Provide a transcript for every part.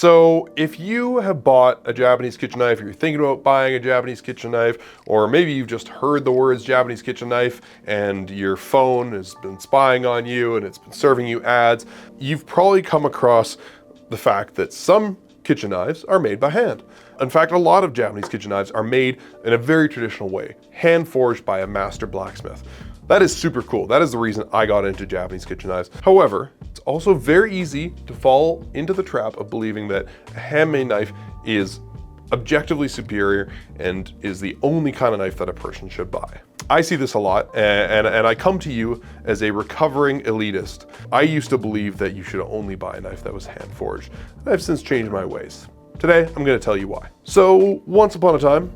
So if you have bought a Japanese kitchen knife, or you're thinking about buying a Japanese kitchen knife, or maybe you've just heard the words Japanese kitchen knife and your phone has been spying on you and it's been serving you ads, you've probably come across the fact that some kitchen knives are made by hand. In fact, a lot of Japanese kitchen knives are made in a very traditional way, hand forged by a master blacksmith. That is super cool. That is the reason I got into Japanese kitchen knives. However, it's also very easy to fall into the trap of believing that a handmade knife is objectively superior and is the only kind of knife that a person should buy. I see this a lot, and I come to you as a recovering elitist. I used to believe that you should only buy a knife that was hand forged. I've since changed my ways. Today, I'm going to tell you why. So, once upon a time,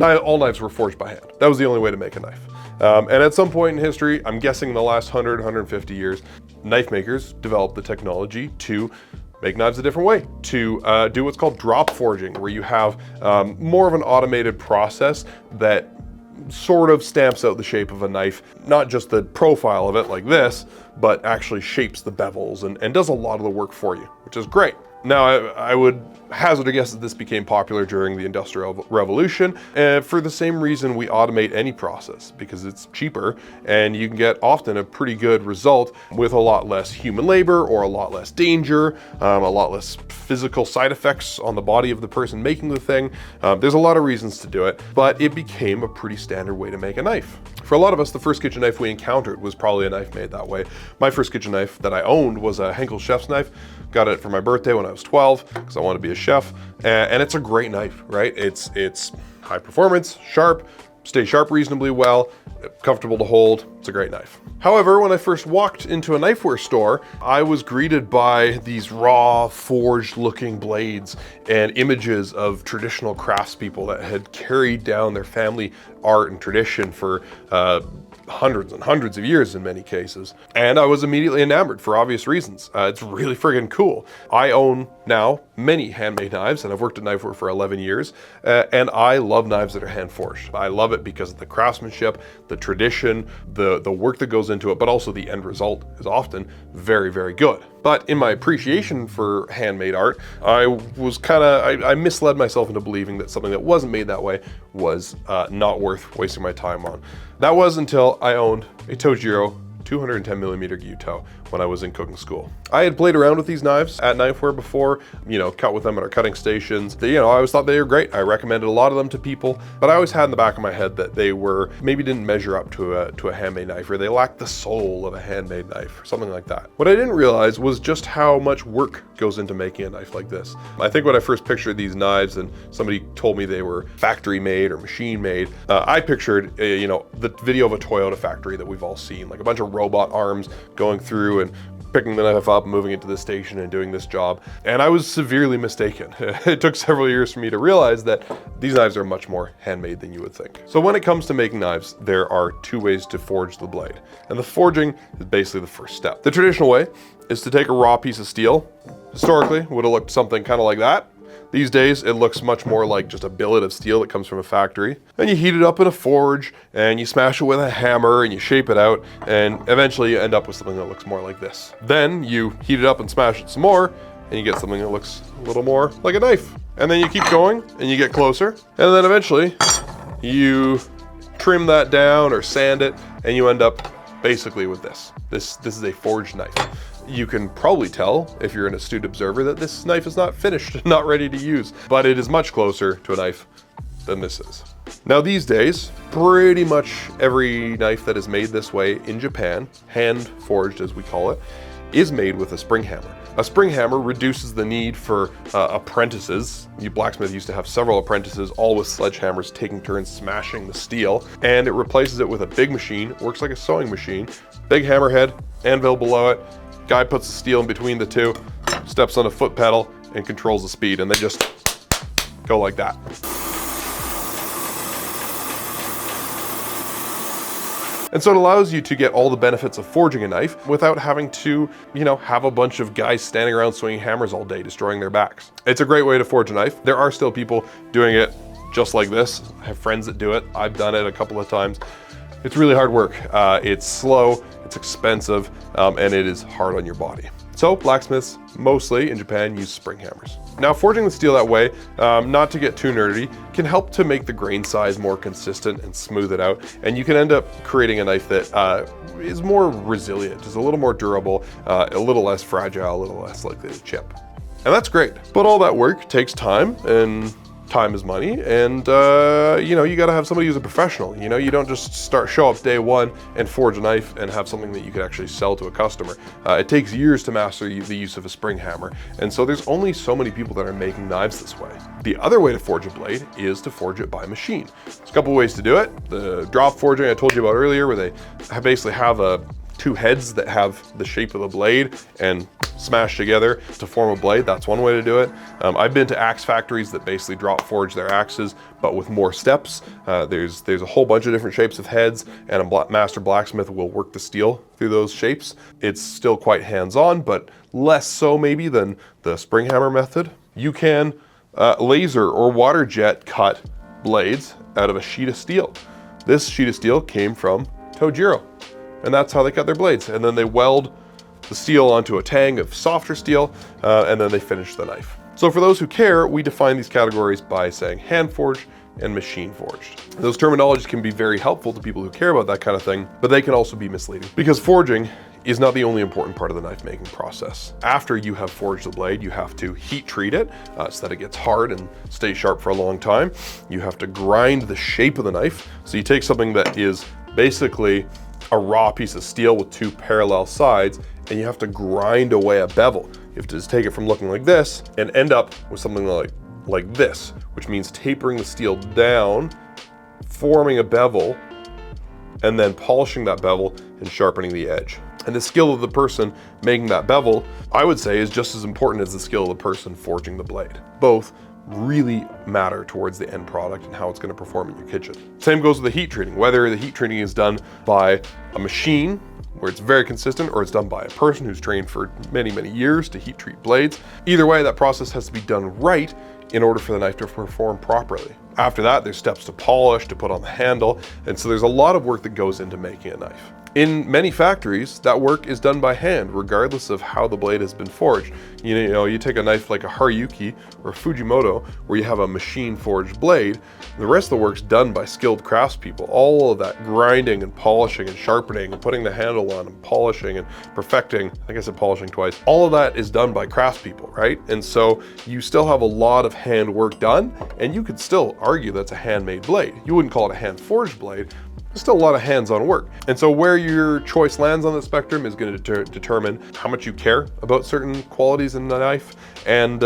all knives were forged by hand. That was the only way to make a knife. And at some point in history, I'm guessing in the last 100, 150 years, knife makers developed the technology to make knives a different way, to do what's called drop forging, where you have more of an automated process that sort of stamps out the shape of a knife, not just the profile of it like this, but actually shapes the bevels and does a lot of the work for you, which is great. Now, I would hazard a guess that this became popular during the Industrial Revolution, and for the same reason we automate any process, because it's cheaper and you can get often a pretty good result with a lot less human labor or a lot less danger, a lot less physical side effects on the body of the person making the thing. There's a lot of reasons to do it, but it became a pretty standard way to make a knife. For a lot of us, the first kitchen knife we encountered was probably a knife made that way. My first kitchen knife that I owned was a Henkel chef's knife. Got it for my birthday when I was 12 because I wanted to be a chef, and it's a great knife, right? It's high performance, sharp, stays sharp reasonably well, comfortable to hold. It's a great knife. However, when I first walked into a knifewear store, I was greeted by these raw, forged looking blades and images of traditional craftspeople that had carried down their family art and tradition for hundreds and hundreds of years in many cases. And I was immediately enamored for obvious reasons. It's really friggin' cool. I own now many handmade knives, and I've worked at Knifewear for 11 years, and I love knives that are hand forged. I love it because of the craftsmanship, the tradition, the work that goes into it, but also the end result is often very, very good. But in my appreciation for handmade art, I misled myself into believing that something that wasn't made that way was not worth wasting my time on. That was until I owned a Tojiro 210mm Gyuto when I was in cooking school. I had played around with these knives at Knifewear before, cut with them at our cutting stations. I always thought they were great. I recommended a lot of them to people, but I always had in the back of my head that they maybe didn't measure up to a handmade knife, or they lacked the soul of a handmade knife, or something like that. What I didn't realize was just how much work goes into making a knife like this. I think when I first pictured these knives and somebody told me they were factory made or machine made, I pictured, the video of a Toyota factory that we've all seen, like a bunch of robot arms going through and picking the knife up, moving it to the station and doing this job. And I was severely mistaken. It took several years for me to realize that these knives are much more handmade than you would think. So when it comes to making knives, there are two ways to forge the blade. And the forging is basically the first step. The traditional way is to take a raw piece of steel. Historically, would have looked something kind of like that. These days, it looks much more like just a billet of steel that comes from a factory. And you heat it up in a forge, and you smash it with a hammer, and you shape it out, and eventually you end up with something that looks more like this. Then you heat it up and smash it some more, and you get something that looks a little more like a knife. And then you keep going, and you get closer, and then eventually you trim that down or sand it, and you end up basically with this. This is a forged knife. You can probably tell, if you're an astute observer, that this knife is not finished, not ready to use, but it is much closer to a knife than this is. Now these days, pretty much every knife that is made this way in Japan, hand forged as we call it, is made with a spring hammer. A spring hammer reduces the need for apprentices. You blacksmith used to have several apprentices, all with sledgehammers, taking turns smashing the steel, and it replaces it with a big machine, works like a sewing machine, big hammerhead, anvil below it. Guy puts the steel in between the two, steps on a foot pedal, and controls the speed, and they just go like that. And so it allows you to get all the benefits of forging a knife without having to, have a bunch of guys standing around swinging hammers all day, destroying their backs. It's a great way to forge a knife. There are still people doing it just like this. I have friends that do it. I've done it a couple of times. It's really hard work. It's slow, it's expensive, and it is hard on your body. So So blacksmiths, mostly in Japan, use spring hammers. Now, forging the steel that way, not to get too nerdy, can help to make the grain size more consistent and smooth it out. And you can end up creating a knife that is more resilient, is a little more durable, a little less fragile, a little less likely to chip. And that's great. But all that work takes time, and time is money, and you know, you gotta have somebody who's a professional. You know, you don't just show up day one and forge a knife and have something that you could actually sell to a customer. It takes years to master the use of a spring hammer, and so there's only so many people that are making knives this way. The other way to forge a blade is to forge it by machine. There's a couple ways to do it. The drop forging I told you about earlier, where they basically have two heads that have the shape of the blade and smash together to form a blade. That's one way to do it. I've been to axe factories that basically drop forge their axes, but with more steps. There's a whole bunch of different shapes of heads, and a master blacksmith will work the steel through those shapes. It's still quite hands-on, but less so maybe than the spring hammer method. You can laser or water jet cut blades out of a sheet of steel. This sheet of steel came from Tojiro, and that's how they cut their blades. And then they weld the steel onto a tang of softer steel, and then they finish the knife. So for those who care, we define these categories by saying hand forged and machine forged. Those terminologies can be very helpful to people who care about that kind of thing, but they can also be misleading, because forging is not the only important part of the knife making process. After you have forged the blade, you have to heat treat it so that it gets hard and stays sharp for a long time. You have to grind the shape of the knife. So you take something that is basically a raw piece of steel with two parallel sides, and you have to grind away a bevel. You have to just take it from looking like this and end up with something like this, which means tapering the steel down, forming a bevel, and then polishing that bevel and sharpening the edge. And the skill of the person making that bevel, I would say, is just as important as the skill of the person forging the blade. Both really matter towards the end product and how it's going to perform in your kitchen. Same goes with the heat treating. Whether the heat treating is done by a machine, where it's very consistent, or it's done by a person who's trained for many, many years to heat treat blades. Either way, that process has to be done right in order for the knife to perform properly. After that, there's steps to polish, to put on the handle, and so there's a lot of work that goes into making a knife. In many factories, that work is done by hand, regardless of how the blade has been forged. You know, you take a knife like a Haryuki or a Fujimoto, where you have a machine forged blade, the rest of the work's done by skilled craftspeople. All of that grinding and polishing and sharpening and putting the handle on and polishing and perfecting, I think I said polishing twice, all of that is done by craftspeople, right? And so you still have a lot of hand work done, and you could still argue that's a handmade blade. You wouldn't call it a hand forged blade. There's still a lot of hands-on work. And so where your choice lands on the spectrum is going to determine how much you care about certain qualities in the knife, and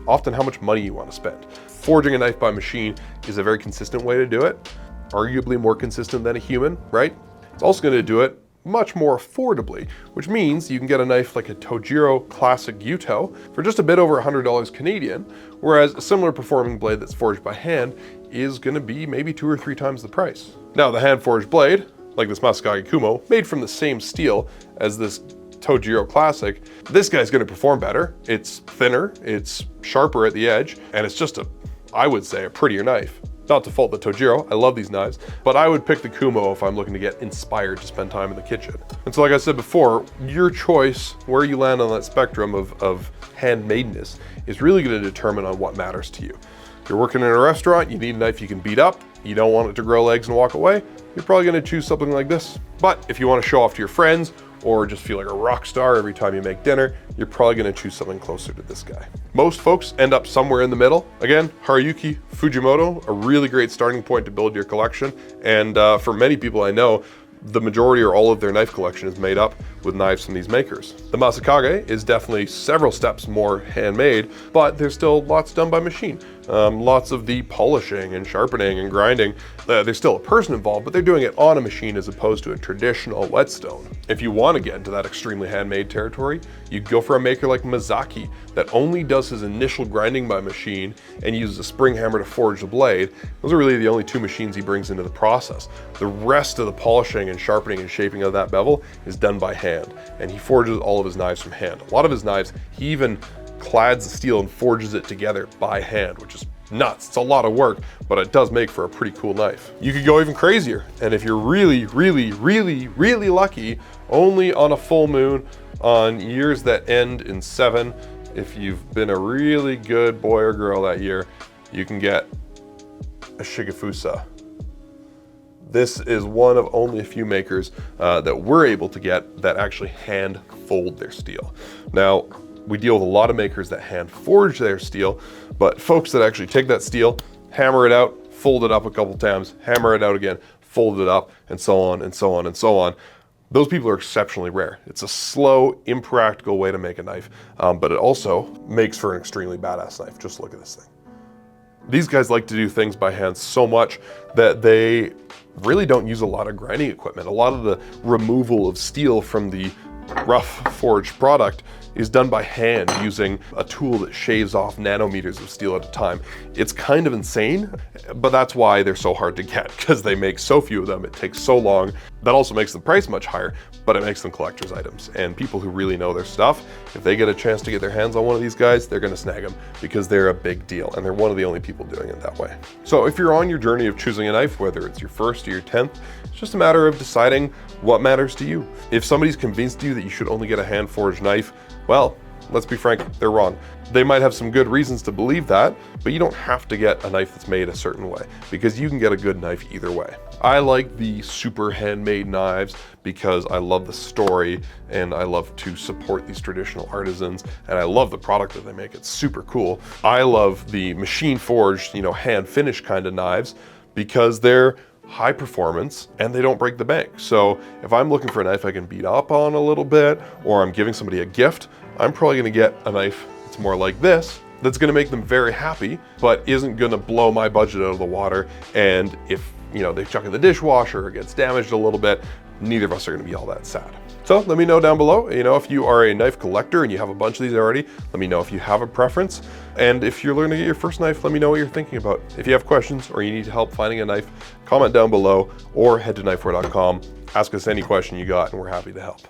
often how much money you want to spend. Forging a knife by machine is a very consistent way to do it, arguably more consistent than a human, right? It's also going to do it much more affordably, which means you can get a knife like a Tojiro Classic Yuto for just a bit over $100 Canadian, whereas a similar performing blade that's forged by hand is going to be maybe 2 or 3 times the price. Now, the hand-forged blade, like this Masakage Kumo, made from the same steel as this Tojiro Classic, this guy's going to perform better. It's thinner, it's sharper at the edge, and it's just I would say, a prettier knife. Not to fault the Tojiro, I love these knives, but I would pick the Kumo if I'm looking to get inspired to spend time in the kitchen. And so like I said before, your choice, where you land on that spectrum of handmadeness, is really going to determine on what matters to you. If you're working in a restaurant, you need a knife you can beat up, you don't want it to grow legs and walk away, you're probably going to choose something like this. But if you want to show off to your friends, or just feel like a rock star every time you make dinner, you're probably going to choose something closer to this guy. Most folks end up somewhere in the middle. Again, Haryuki, Fujimoto, a really great starting point to build your collection. And for many people I know, the majority or all of their knife collection is made up with knives from these makers. The Masakage is definitely several steps more handmade, but there's still lots done by machine. Lots of the polishing and sharpening and grinding. There's still a person involved, but they're doing it on a machine as opposed to a traditional whetstone. If you want to get into that extremely handmade territory, you go for a maker like Mizaki that only does his initial grinding by machine and uses a spring hammer to forge the blade. Those are really the only 2 machines he brings into the process. The rest of the polishing and sharpening and shaping of that bevel is done by hand, and he forges all of his knives from hand. A lot of his knives, he even clads the steel and forges it together by hand, which is nuts. It's a lot of work, but it does make for a pretty cool knife. You could go even crazier, and if you're really, really, really, really lucky, only on a full moon On years that end in 7, if you've been a really good boy or girl that year, you can get a Shigefusa. This is one of only a few makers that we're able to get that actually hand fold their steel. Now, we deal with a lot of makers that hand forge their steel, but folks that actually take that steel, hammer it out, fold it up a couple times, hammer it out again, fold it up, and so on and so on and so on. Those people are exceptionally rare. It's a slow, impractical way to make a knife, but it also makes for an extremely badass knife. Just look at this thing. These guys like to do things by hand so much that they really don't use a lot of grinding equipment. A lot of the removal of steel from the rough forged product is done by hand using a tool that shaves off nanometers of steel at a time. It's kind of insane, but that's why they're so hard to get, because they make so few of them, it takes so long. That also makes the price much higher, but it makes them collector's items. And people who really know their stuff, if they get a chance to get their hands on one of these guys, they're gonna snag them because they're a big deal and they're one of the only people doing it that way. So if you're on your journey of choosing a knife, whether it's your first or your 10th, it's just a matter of deciding what matters to you. If somebody's convinced you that you should only get a hand forged knife, well, let's be frank, they're wrong. They might have some good reasons to believe that, but you don't have to get a knife that's made a certain way, because you can get a good knife either way. I like the super handmade knives because I love the story and I love to support these traditional artisans, and I love the product that they make. It's super cool. I love the machine forged, hand finished kind of knives because they're high performance and they don't break the bank. So if I'm looking for a knife I can beat up on a little bit, or I'm giving somebody a gift, I'm probably gonna get a knife that's more like this, that's gonna make them very happy, but isn't gonna blow my budget out of the water. And if they chuck it in the dishwasher or it gets damaged a little bit, neither of us are gonna be all that sad. So let me know down below, if you are a knife collector and you have a bunch of these already, let me know if you have a preference. And if you're learning to get your first knife, let me know what you're thinking about. If you have questions or you need help finding a knife, comment down below or head to knifewear.com. Ask us any question you got and we're happy to help.